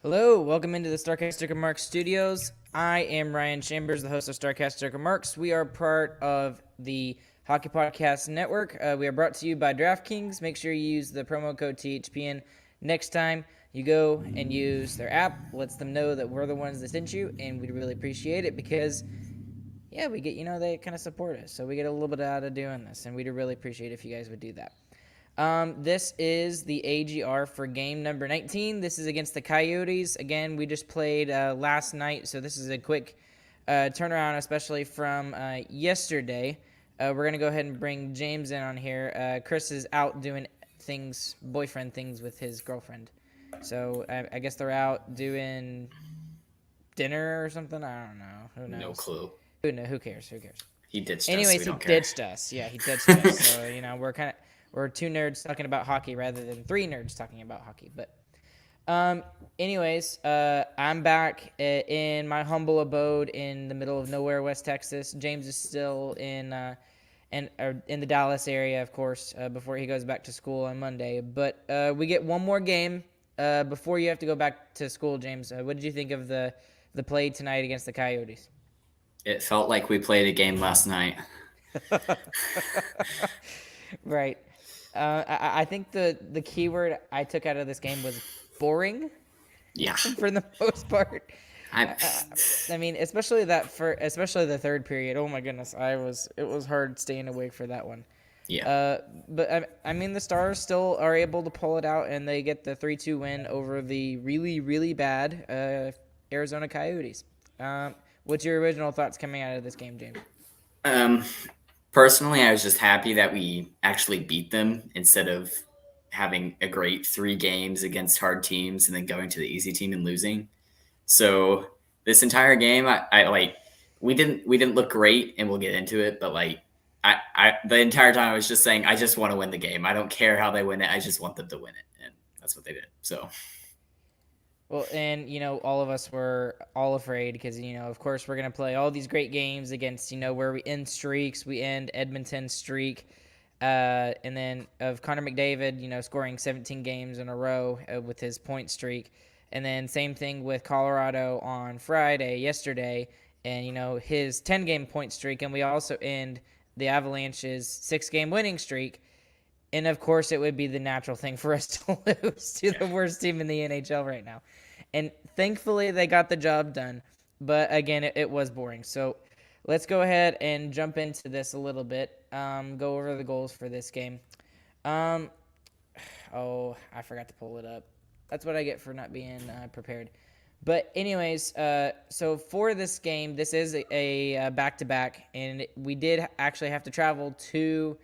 Hello, welcome into the Starcaster Remarks Studios. I am Ryan Chambers, the host of Starcaster Remarks. We are part of the Hockey Podcast Network. We are brought to you by DraftKings. Make sure you use the promo code THPN next time you go and use their app. Lets them know that we're the ones that sent you, and we'd really appreciate it because, yeah, we get, they kind of support us. So we get a little bit out of doing this, and we'd really appreciate it if you guys would do that. This is the AGR for game number 19. This is against the Coyotes. Again, we just played last night, so this is a quick turnaround, especially from yesterday. We're going to go ahead and bring James in on here. Chris is out doing boyfriend things with his girlfriend. So I guess they're out doing dinner or something. I don't know. Who knows? No clue. Who cares? He ditched us. Anyways, We he don't care. ditched us. Yeah, he ditched us. So, we're two nerds talking about hockey rather than three nerds talking about hockey. But anyways, I'm back in my humble abode in the middle of nowhere, West Texas. James is still in the Dallas area, of course, before he goes back to school on Monday. But we get one more game before you have to go back to school, James. What did you think of the play tonight against the Coyotes? It felt like we played a game last night. Right. I think the key word I took out of this game was boring Yeah. for the most part. I I mean, especially the third period. Oh my goodness, it was hard staying awake for that one. yeah. But I mean, the Stars still are able to pull it out, and they get the 3-2 win over the really, really bad Arizona Coyotes. What's your original thoughts coming out of this game, James? Personally, I was just happy that we actually beat them instead of having a great 3 games against hard teams and then going to the easy team and losing. So this entire game, I like we didn't look great, and we'll get into it. But like I the entire time I was just saying I just want to win the game. I don't care how they win it. I just want them to win it, and that's what they did. So Well, and all of us were all afraid because of course we're gonna play all these great games against where we end streaks. We end Edmonton's streak, and then of Connor McDavid, scoring 17 games in a row with his point streak, and then same thing with Colorado on yesterday, and his 10-game point streak, and we also end the Avalanche's 6-game winning streak. And, of course, it would be the natural thing for us to lose to the worst team in the NHL right now. And thankfully, they got the job done. But, again, it was boring. So let's go ahead and jump into this a little bit. Go over the goals for this game. I forgot to pull it up. That's what I get for not being prepared. But anyways, so for this game, this is a back-to-back. And we did actually have to travel to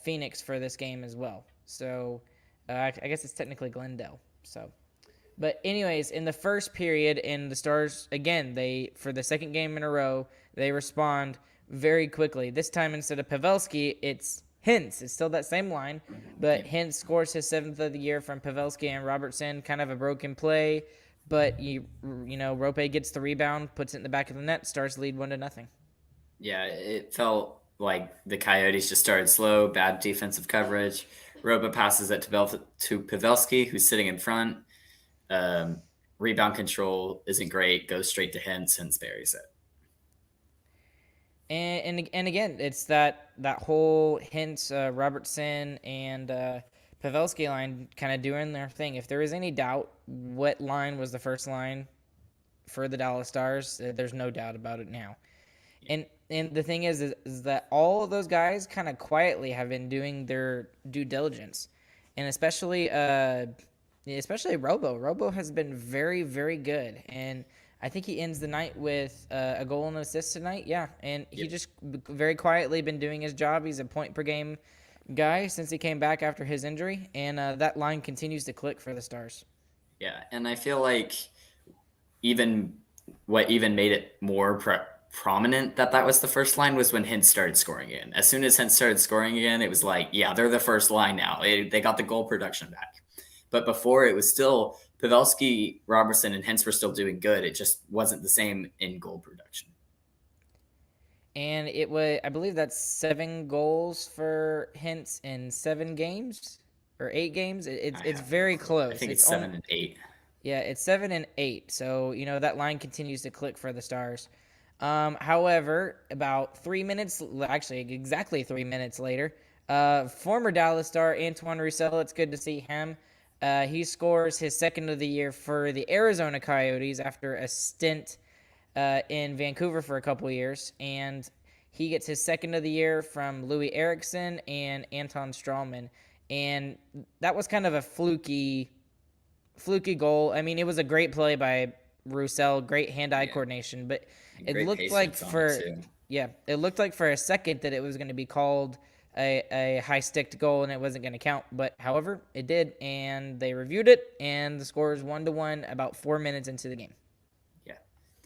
Phoenix for this game as well. So I guess it's technically Glendale. So, but anyways, in the first period, in the Stars again, for the second game in a row, they respond very quickly. This time instead of Pavelski, it's Hintz. It's still that same line, but Hintz scores his 7th of the year from Pavelski and Robertson. Kind of a broken play, but Rope gets the rebound, puts it in the back of the net. Stars lead 1-0. yeah, it felt like the Coyotes just started slow, bad defensive coverage. Roba passes it to Pavelski, who's sitting in front. Rebound control isn't great, goes straight to Hintz, Hintz buries it. And again, it's that whole Hintz, Robertson, and Pavelski line kind of doing their thing. If there is any doubt what line was the first line for the Dallas Stars, there's no doubt about it now. And the thing is that all of those guys kind of quietly have been doing their due diligence, and especially Robo. Robo has been very, very good, and I think he ends the night with a goal and an assist tonight. Yeah, and he just very quietly been doing his job. He's a point per game guy since he came back after his injury, and that line continues to click for the Stars. Yeah, and I feel like what even made it more prominent that was the first line was when Hintz started scoring again. As soon as Hintz started scoring again, it was like, yeah, they're the first line now. They got the goal production back. But before, it was still Pavelski, Robertson, and Hintz were still doing good. It just wasn't the same in goal production. And it was, I believe that's 7 goals for Hintz in 7 games or 8 games. It's very close. I think it's 7 and 8. Yeah, it's 7-8. So that line continues to click for the Stars. However, about 3 minutes, actually exactly 3 minutes later, former Dallas star Antoine Roussel. It's good to see him. He scores his second of the year for the Arizona Coyotes after a stint in Vancouver for a couple years, and he gets his second of the year from Louis Eriksson and Anton Strawman, and that was kind of a fluky goal. I mean, it was a great play by Roussel, great hand-eye Yeah, coordination, but it great looked like patience on it for too. yeah, it looked like for a second that it was going to be called a high sticked goal and it wasn't going to count. But however, it did, and they reviewed it, and the score is 1-1 about 4 minutes into the game. Yeah,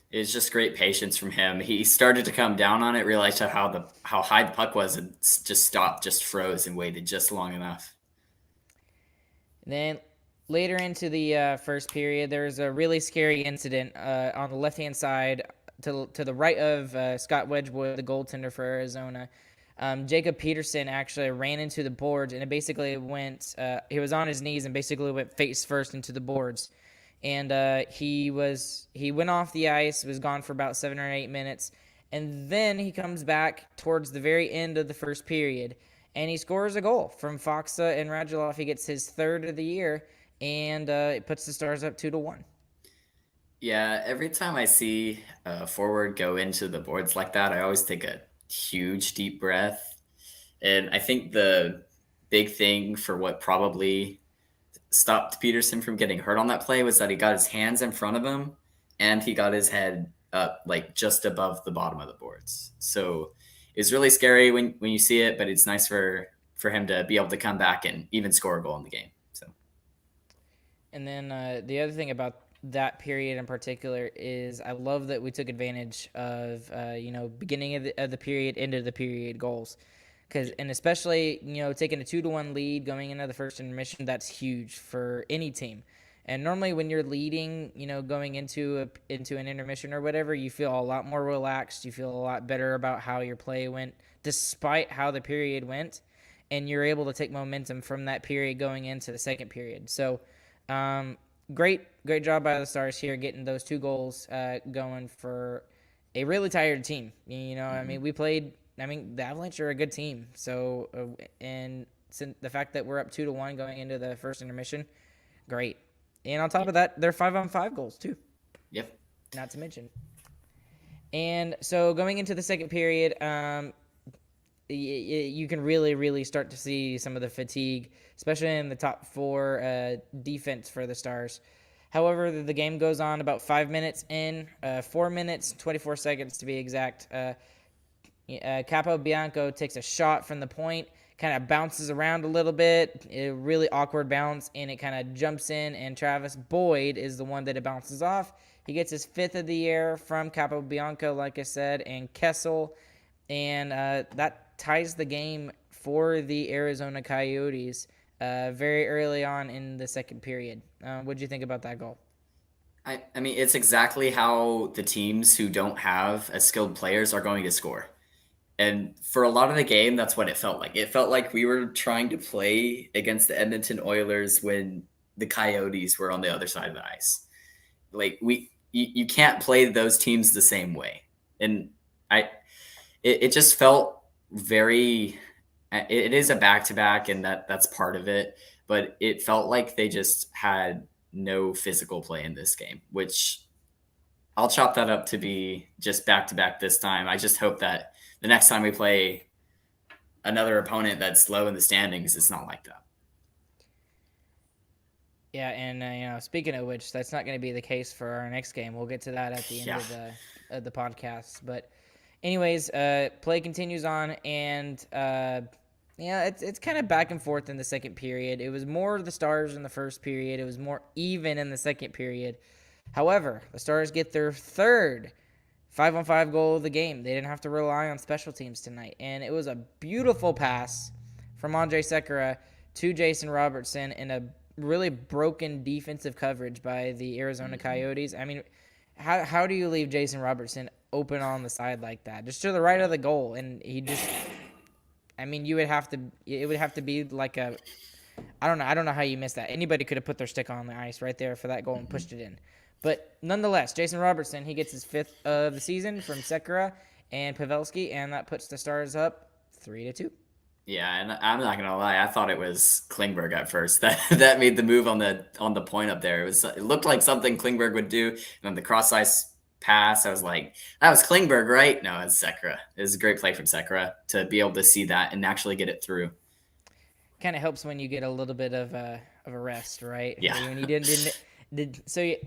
it's just great patience from him. He started to come down on it, realized how high the puck was, and just stopped, just froze, and waited just long enough. And then later into the first period, there was a really scary incident on the left hand side to the right of Scott Wedgwood, the goaltender for Arizona. Jacob Peterson actually ran into the boards, and it basically went. He was on his knees and basically went face first into the boards, and he went off the ice. Was gone for about 7 or 8 minutes, and then he comes back towards the very end of the first period, and he scores a goal from Foxa and Radulov. He gets his third of the year, and it puts the Stars up 2-1. Yeah, every time I see a forward go into the boards like that, I always take a huge deep breath. And I think the big thing for what probably stopped Peterson from getting hurt on that play was that he got his hands in front of him and he got his head up like just above the bottom of the boards. So it's really scary when you see it, but it's nice for him to be able to come back and even score a goal in the game. So And then the other thing about that period in particular is I love that we took advantage of beginning of the period, end of the period goals, and especially taking a 2-1 lead going into the first intermission, that's huge for any team. And normally when you're leading, going into an intermission or whatever, you feel a lot more relaxed. You feel a lot better about how your play went, despite how the period went, and you're able to take momentum from that period going into the second period. So great job by the Stars here, getting those two goals going for a really tired team. I mean, we played. I mean, the Avalanche are a good team. So, and since the fact that we're up 2-1 going into the first intermission, great. And on top of that, they're 5-on-5 goals too. yep. Not to mention. And so going into the second period, you can really start to see some of the fatigue, especially in the top four defense for the Stars. However, the game goes on about 5 minutes in, 4 minutes, 24 seconds to be exact. Capo Bianco takes a shot from the point, kind of bounces around a little bit, a really awkward bounce, and it kind of jumps in, and Travis Boyd is the one that it bounces off. He gets his fifth of the year from Capo Bianco, like I said, and Kessel, and that ties the game for the Arizona Coyotes very early on in the second period. What did you think about that goal? I mean, it's exactly how the teams who don't have as skilled players are going to score. And for a lot of the game, that's what it felt like. It felt like we were trying to play against the Edmonton Oilers when the Coyotes were on the other side of the ice. Like you can't play those teams the same way. And it just felt very. It is a back to back, and that's part of it. But it felt like they just had no physical play in this game, which I'll chop that up to be just back to back this time. I just hope that the next time we play another opponent that's low in the standings, it's not like that. Yeah, and speaking of which, that's not going to be the case for our next game. We'll get to that at the end Yeah. of the podcast. But, anyways, play continues on, and it's kind of back and forth in the second period. It was more the Stars in the first period. It was more even in the second period. However, the Stars get their third 5-on-5 goal of the game. They didn't have to rely on special teams tonight, and it was a beautiful pass from Andre Sekera to Jason Robertson in a really broken defensive coverage by the Arizona Coyotes. I mean, how do you leave Jason Robertson open on the side like that, just to the right of the goal? And he just, I mean, it would have to be like I don't know how you missed that. Anybody could have put their stick on the ice right there for that goal and Mhm. pushed it in. But nonetheless, Jason Robertson, he gets his fifth of the season from Sekera and Pavelski, and that puts the Stars up 3-2. Yeah, and I'm not gonna lie, I thought it was Klingberg at first that that made the move on the point up there. It looked like something Klingberg would do, and then the cross ice pass, I was like, that was Klingberg, right? No, it's Sekera. It was a great play from Sekera to be able to see that and actually get it through. Kind of helps when you get a little bit of a rest, right? Yeah. When you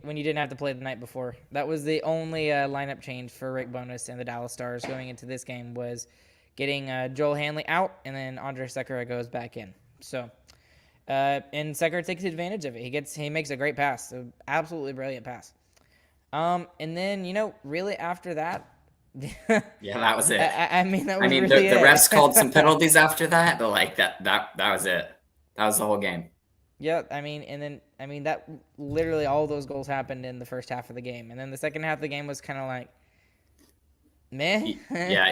when you didn't have to play the night before. That was the only lineup change for Rick Bowness and the Dallas Stars going into this game was getting Joel Hanley out, and then Andre Sekera goes back in. So and Sekera takes advantage of it. He makes a great pass, an absolutely brilliant pass. And then really after that, Yeah, that was it. I mean that I was mean, really the it. refs called some penalties after that, but like that was it. That was the whole game. Yeah, I mean, and then that literally all those goals happened in the first half of the game, and then the second half of the game was kind of like meh, Yeah,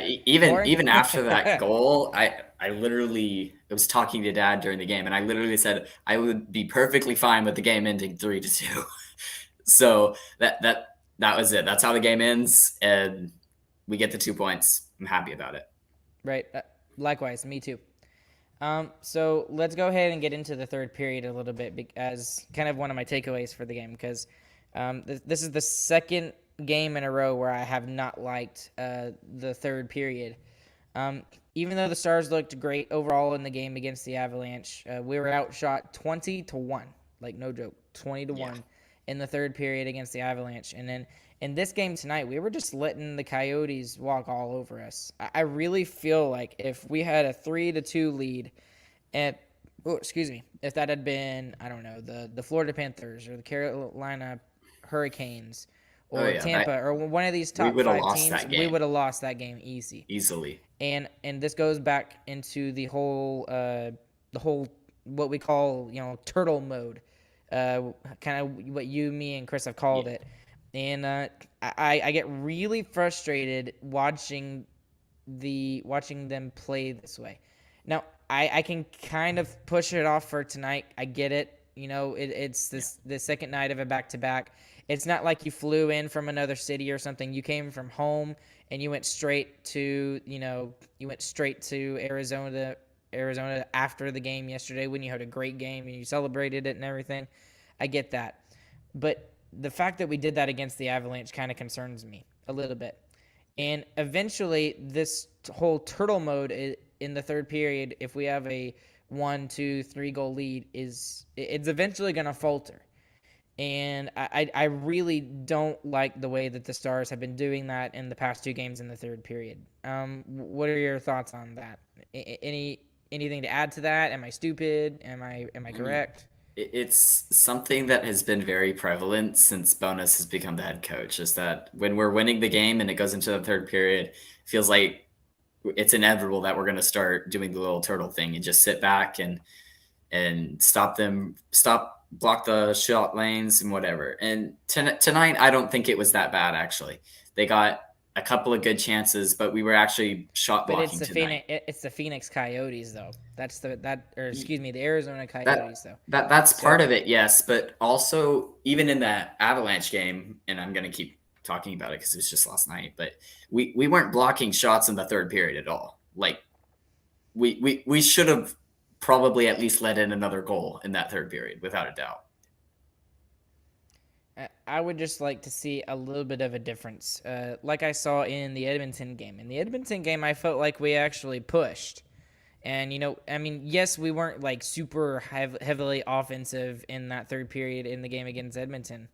boring. even after that goal, I literally was talking to Dad during the game, and I literally said I would be perfectly fine with the game ending 3-2. So that was it. That's how the game ends, and we get the 2 points. I'm happy about it. Right. Likewise, me too. So let's go ahead and get into the third period a little bit as kind of one of my takeaways for the game because this is the second game in a row where I have not liked the third period. Even though the Stars looked great overall in the game against the Avalanche, we were outshot 20-1, like no joke, 20 to Yeah. 1 in the third period against the Avalanche. And then in this game tonight, we were just letting the Coyotes walk all over us. I really feel like if we had a 3-2 lead, and if that had been, I don't know, the Florida Panthers or the Carolina Hurricanes Oh or yeah, that Tampa or one of these we top would have five lost teams, that we game would have lost that game easy. easily. And this goes back into the whole what we call turtle mode, kind of what you, me, and Chris have called Yeah. it. And I get really frustrated watching them play this way. Now I can kind of push it off for tonight. I get it. It's Yeah. the second night of a back to back. It's not like you flew in from another city or something. You came from home and you went straight to Arizona after the game yesterday when you had a great game and you celebrated it and everything. I get that. But the fact that we did that against the Avalanche kind of concerns me a little bit. Yeah. And eventually, this whole turtle mode in the third period, if we have a 1, 2, 3 goal lead, it's eventually going to falter. And I really don't like the way that the Stars have been doing that in the past two games in the third period. What are your thoughts on that? Anything to add to that? Am I stupid? Am I I mean, correct? it's something that has been very prevalent since Bonus has become the head coach. Is that when we're winning the game and it goes into the third period, it feels like it's inevitable that we're going to start doing the little turtle thing and just sit back and block the shot lanes and whatever. And tonight, I don't think it was that bad actually. They got a couple of good chances, but we were actually shot But blocking tonight. It's the Phoenix Coyotes though. The Arizona That Coyotes though. that's part So, of it, yes, but also even in that Avalanche game, and I'm gonna keep talking about it because it was just last night, but we weren't blocking shots in the third period at all. Like we should have probably at least let in another goal in that third period, without a doubt. I would just like to see a little bit of a difference, like I saw in the Edmonton game. In the Edmonton game, I felt like we actually pushed. And, I mean, yes, we weren't like super heavily offensive in that third period in the game against Edmonton.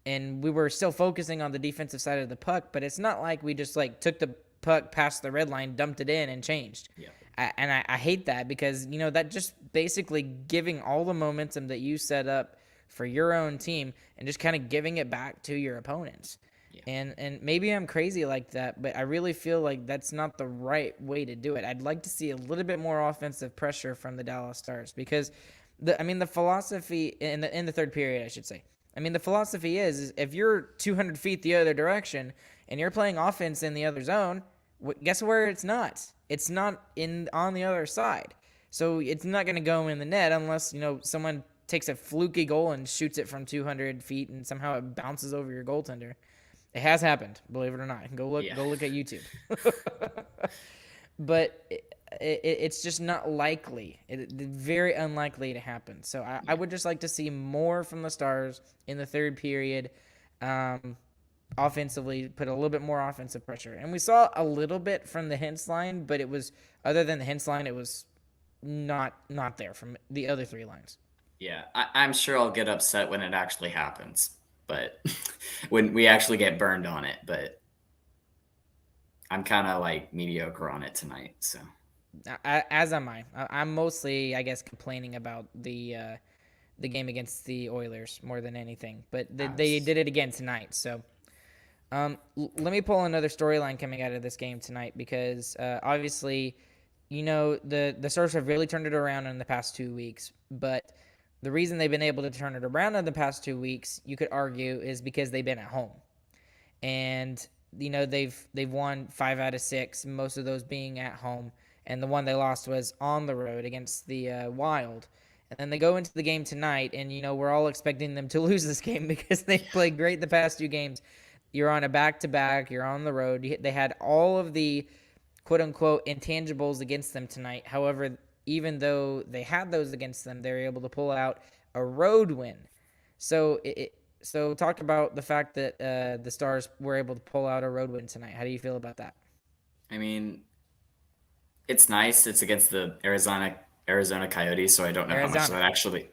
And we were still focusing on the defensive side of the puck, but it's not like we just like took the puck past the red line, dumped it in, and changed. Yeah. I hate that because, that just basically giving all the momentum that you set up for your own team and just kind of giving it back to your opponents. Yeah. And maybe I'm crazy like that, but I really feel like that's not the right way to do it. I'd like to see a little bit more offensive pressure from the Dallas Stars because the philosophy in the third period, I should say. I mean, the philosophy is if you're 200 feet the other direction and you're playing offense in the other zone, guess where it's not? It's not on the other side. So it's not going to go in the net unless, someone takes a fluky goal and shoots it from 200 feet and somehow it bounces over your goaltender. It has happened, believe it or not. Yeah, Go look at YouTube. But it's just not likely. Very unlikely to happen. So I yeah, would just like to see more from the Stars in the third period. Um, Offensively, put a little bit more offensive pressure. And we saw a little bit from the Hintz line, but it was, other than the Hintz line, it was not there from the other three lines. yeah. I'm sure I'll get upset when it actually happens, but when we actually get burned on it. But I'm kind of like mediocre on it tonight. So As am I. I'm mostly, I guess, complaining about the game against the Oilers more than anything. But I they was, did it again tonight. So let me pull another storyline coming out of this game tonight because obviously, the Stars have really turned it around in the past 2 weeks. But the reason they've been able to turn it around in the past 2 weeks, you could argue, is because they've been at home. And they've won 5 out of 6, most of those being at home, and the one they lost was on the road against the Wild. And then they go into the game tonight, and we're all expecting them to lose this game because they've played great the past 2 games. You're on a back-to-back. You're on the road. They had all of the quote-unquote intangibles against them tonight. However, even though they had those against them, they were able to pull out a road win. So talk about the fact that the Stars were able to pull out a road win tonight. How do you feel about that? I mean, it's nice. It's against the Arizona Coyotes, so I don't know how much Arizona, that actually.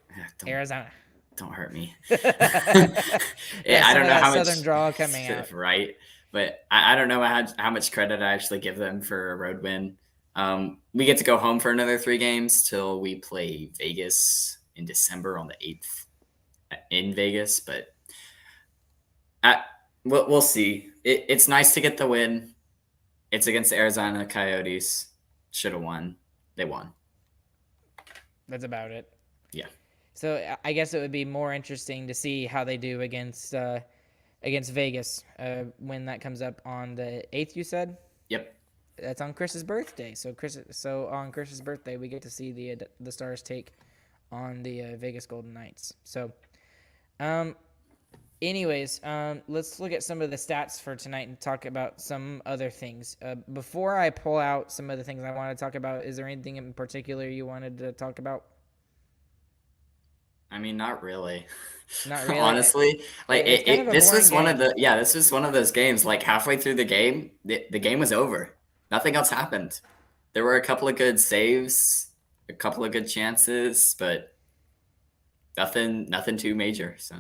Arizona. Don't hurt me. Yeah, I some don't of know that how Southern much draw coming out. right, but I don't know how much credit I actually give them for a road win. We get to go home for another 3 games till we play Vegas in December on the 8th in Vegas, but I, we'll see. It's nice to get the win. It's against the Arizona Coyotes. Should have won. They won. That's about it. Yeah. So I guess it would be more interesting to see how they do against Vegas when that comes up on the 8th. You said Yep. that's on Chris's birthday. So on Chris's birthday, we get to see the Stars take on the Vegas Golden Knights. So, um, anyways, let's look at some of the stats for tonight and talk about some other things. Before I pull out some of the things I want to talk about, is there anything in particular you wanted to talk about? I mean, not really. Not really. Honestly, like It's kind of a this boring was one of game. the yeah, this was one of those games. Like halfway through the game, the game was over. Nothing else happened. There were a couple of good saves, a couple of good chances, but nothing too major. So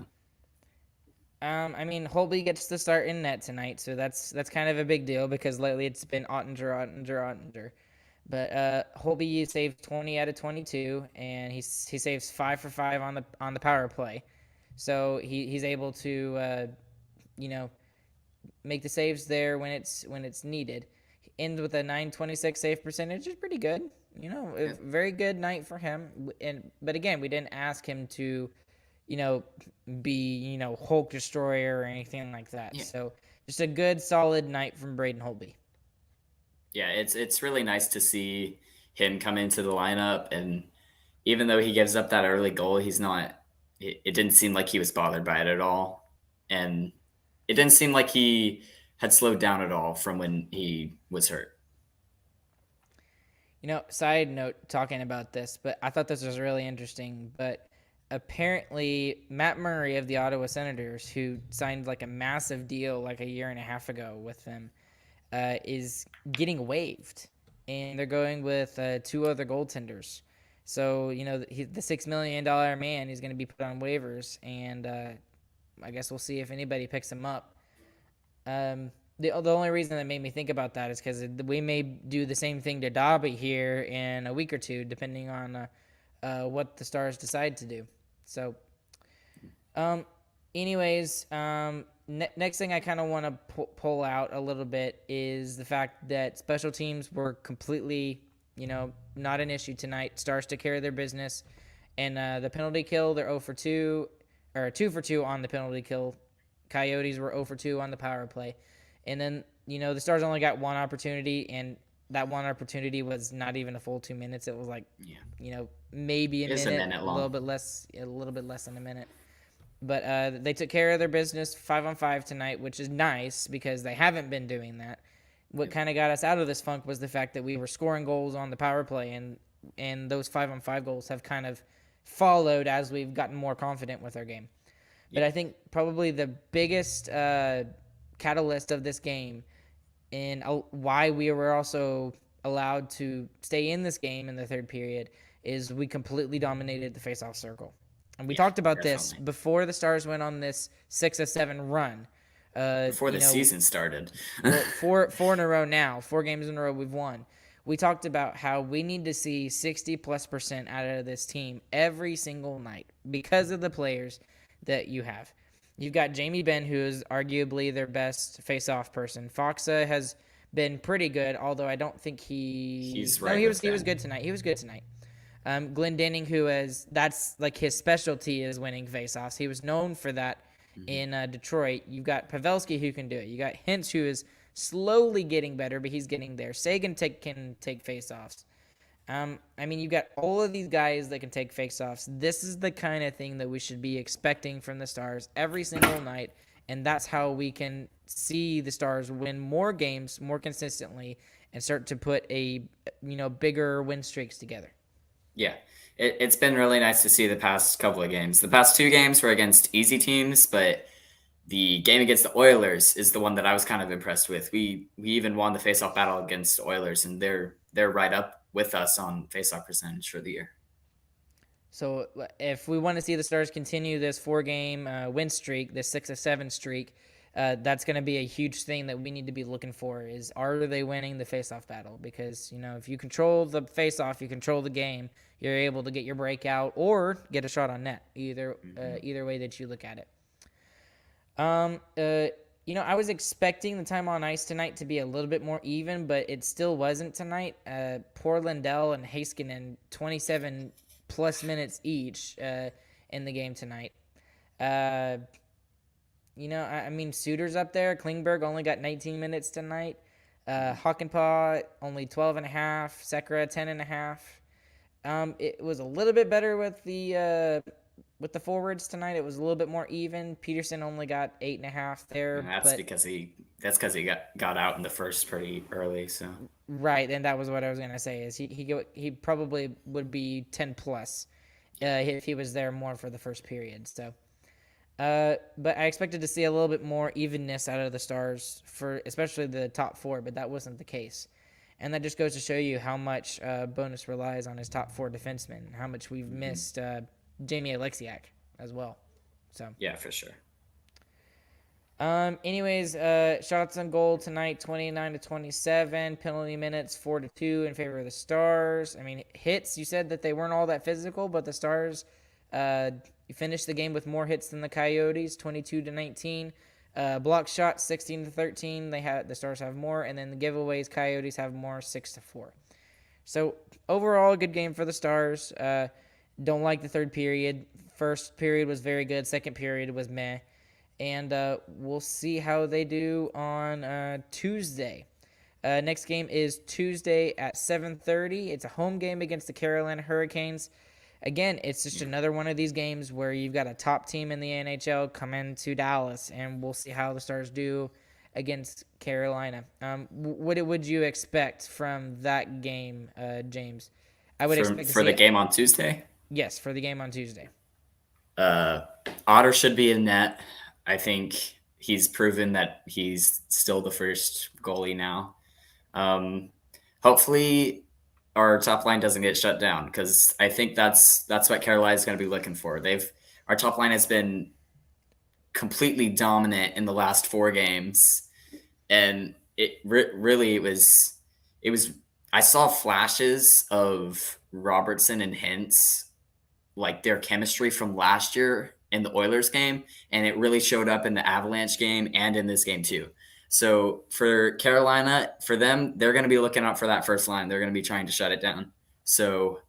I mean, Holby gets to start in net tonight, so that's kind of a big deal because lately it's been Ottinger. But Holby saved 20 out of 22, and he saves 5 for 5 on the power play, so he's able to you know make the saves there when it's needed. Ends with a 926 save percentage, is pretty good. A yeah, very good night for him. But again, we didn't ask him to you know, be, Hulk Destroyer or anything like that. yeah, So just a good, solid night from Braden Holtby. yeah. It's really nice to see him come into the lineup, and even though he gives up that early goal, he's not. It didn't seem like he was bothered by it at all, and it didn't seem like he had slowed down at all from when he was hurt. Side note talking about this, but I thought this was really interesting. But apparently, Matt Murray of the Ottawa Senators, who signed like a massive deal like a year and a half ago with them, is getting waived, and they're going with 2 other goaltenders. So the $6 million man is going to be put on waivers, and I guess we'll see if anybody picks him up. The only reason that made me think about that is because we may do the same thing to Dobby here in a week or two, depending on what the Stars decide to do. So, um, anyways, next thing I kind of want to pull out a little bit is the fact that special teams were completely, not an issue tonight. Stars took care of their business, and the penalty kill, they're 0 for 2, or 2 for 2 on the penalty kill. Coyotes were 0 for 2 on the power play. And then, the Stars only got one opportunity, and that one opportunity was not even a full 2 minutes. It was like, Yeah, maybe a it's a minute, minute a little long. bit less, than a minute. But they took care of their business 5-on-5 tonight, which is nice because they haven't been doing that. What Yep. kind of got us out of this funk was the fact that we were scoring goals on the power play, and those 5-on-5 goals have kind of followed as we've gotten more confident with our game. But Yep. I think probably the biggest catalyst of this game and why we were also allowed to stay in this game in the third period is we completely dominated the faceoff circle. And we Yeah, talked about this definitely. before the Stars went on this 6-7 run. Uh, Before you the know, season started. well, four in a row now, 4 games in a row we've won. We talked about how we need to see 60+% out of this team every single night because of the players that you have. You've got Jamie Benn, who is arguably their best face-off person. Foxa has been pretty good, although I don't think He's no, right with he was Ben. good tonight. He was good tonight. Glenn Denning, who is that's like his specialty is winning faceoffs. He was known for that Hmm. in Detroit. You've got Pavelski who can do it. You got Hintz who is slowly getting better, but he's getting there. Sagan can take faceoffs. I mean, you've got all of these guys that can take faceoffs. This is the kind of thing that we should be expecting from the Stars every single night, and that's how we can see the Stars win more games more consistently and start to put a bigger win streaks together. Yeah, it's been really nice to see the past couple of games. The past two games were against easy teams, but the game against the Oilers is the one that I was kind of impressed with. We even won the faceoff battle against the Oilers, and they're right up with us on faceoff percentage for the year. So if we want to see the Stars continue this 4 game win streak, this 6-7 streak, that's going to be a huge thing that we need to be looking for. Is are they winning the faceoff battle? Because if you control the faceoff, you control the game. You're able to get your breakout or get a shot on net. Hmm. Either way that you look at it. Um, uh, I was expecting the time on ice tonight to be a little bit more even, but it still wasn't tonight. Poor Lindell and Heiskanen, 27 plus minutes each in the game tonight. Uh, I mean, Suter's up there. Klingberg only got 19 minutes tonight. Hockenpah only 12 and a half. Sekera 10 and a half. It was a little bit better with the forwards tonight. It was a little bit more even. Peterson only got 8.5 And there, that's but because he got out in the first pretty early. So right, and that was what I was gonna say is he probably would be 10 plus yeah. if he was there more for the first period. So, but I expected to see a little bit more evenness out of the Stars for especially the top four, but that wasn't the case. And that just goes to show you how much Bonus relies on his top four defensemen, how much we've Hmm. missed Jamie Alexiak as well. So, Yeah, for sure. anyways, shots on goal tonight 29-27, penalty minutes 4-2 in favor of the Stars. I mean, hits, you said that they weren't all that physical, but the Stars uh, finished the game with more hits than the Coyotes 22-19. Block shots 16-13. The Stars have more, and then the giveaways Coyotes have more 6-4. So overall, a good game for the Stars. Don't like the third period. First period was very good. Second period was meh. And we'll see how they do on Tuesday. Next game is Tuesday at 7:30. It's a home game against the Carolina Hurricanes. Again, it's just Yeah. another one of these games where you've got a top team in the NHL come into Dallas, and we'll see how the Stars do against Carolina. What would you expect from that game, James? I would expect to For the see game on Tuesday, yes for the game on Tuesday. uh, Otter should be in net. I think he's proven that he's still the first goalie now. Um, hopefully, our top line doesn't get shut down because I think that's what Carolina is going to be looking for. Our top line has been completely dominant in the last 4 games, and really it was. I saw flashes of Robertson and Hintz, like their chemistry from last year in the Oilers game, and it really showed up in the Avalanche game and in this game too. So for Carolina, for them, they're going to be looking out for that first line. They're going to be trying to shut it down. So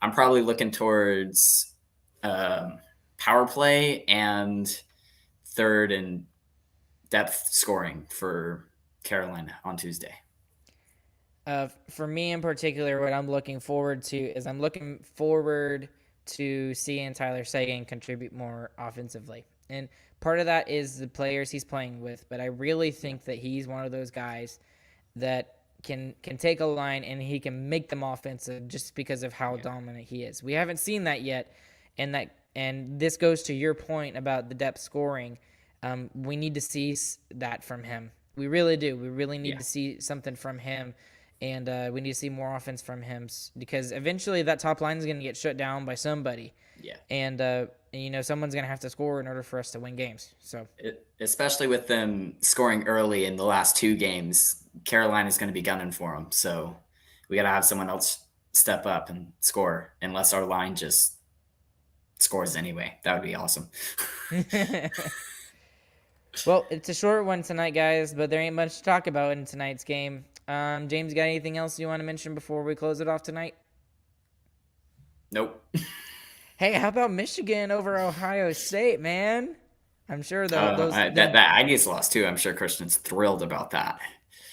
I'm probably looking towards um, power play and third and depth scoring for Carolina on Tuesday. For me in particular, what I'm looking forward to is I'm looking forward to seeing Tyler Seguin contribute more offensively. And part of that is the players he's playing with, but I really Yeah. think that he's one of those guys that can take a line and he can make them offensive just because of how Yeah. dominant he is. We haven't seen that yet, and this goes to your point about the depth scoring. We need to see that from him. We really do. We really need Yeah. to see something from him, and we need to see more offense from him because eventually that top line is going to get shut down by somebody, Yeah. and someone's going to have to score in order for us to win games. So Especially with them scoring early in the last two games, Carolina's going to be gunning for them. So we got to have someone else step up and score, unless our line just scores anyway. That would be awesome. Well, it's a short one tonight, guys, but there ain't much to talk about in tonight's game. James, got anything else you want to mention before we close it off tonight? Nope. Hey, how about Michigan over Ohio State, man? I'm sure That Aggies lost too. I'm sure Christian's thrilled about that.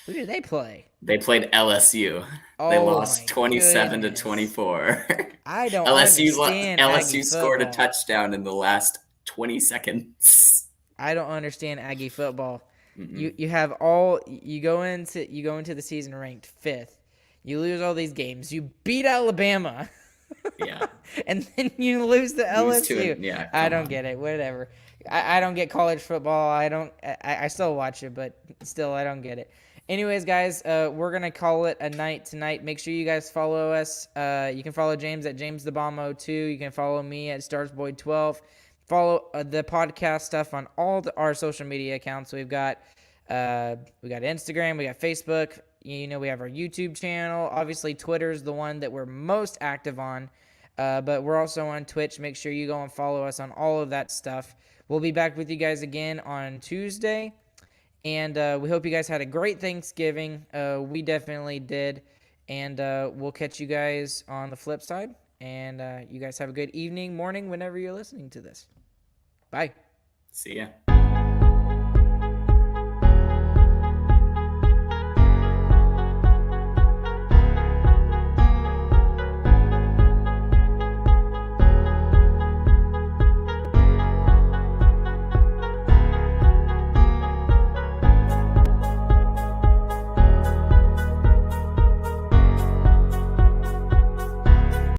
who did they play? They played LSU. They Oh lost my 27 to goodness. 24. I don't LSU understand Aggie LSU scored a football. touchdown in the last 20 seconds. I don't understand Aggie football. Mm-mm. You have you go into the season ranked 5th. You lose all these games. You beat Alabama. Yeah. And then you lose to Lose to LSU. it. Yeah, I come don't on. get it. Whatever. I don't get college football. I still watch it, but still I don't get it. Anyways, guys, we're gonna call it a night tonight. Make sure you guys follow us. You can follow James at James the Bomb 02. You can follow me at Starsboy12. Follow the podcast stuff on all our social media accounts. We got Instagram, we got Facebook. We have our YouTube channel. Obviously, Twitter's the one that we're most active on. But we're also on Twitch. Make sure you go and follow us on all of that stuff. We'll be back with you guys again on Tuesday. And we hope you guys had a great Thanksgiving. We definitely did. And we'll catch you guys on the flip side. And you guys have a good evening, morning, whenever you're listening to this. Bye. See ya.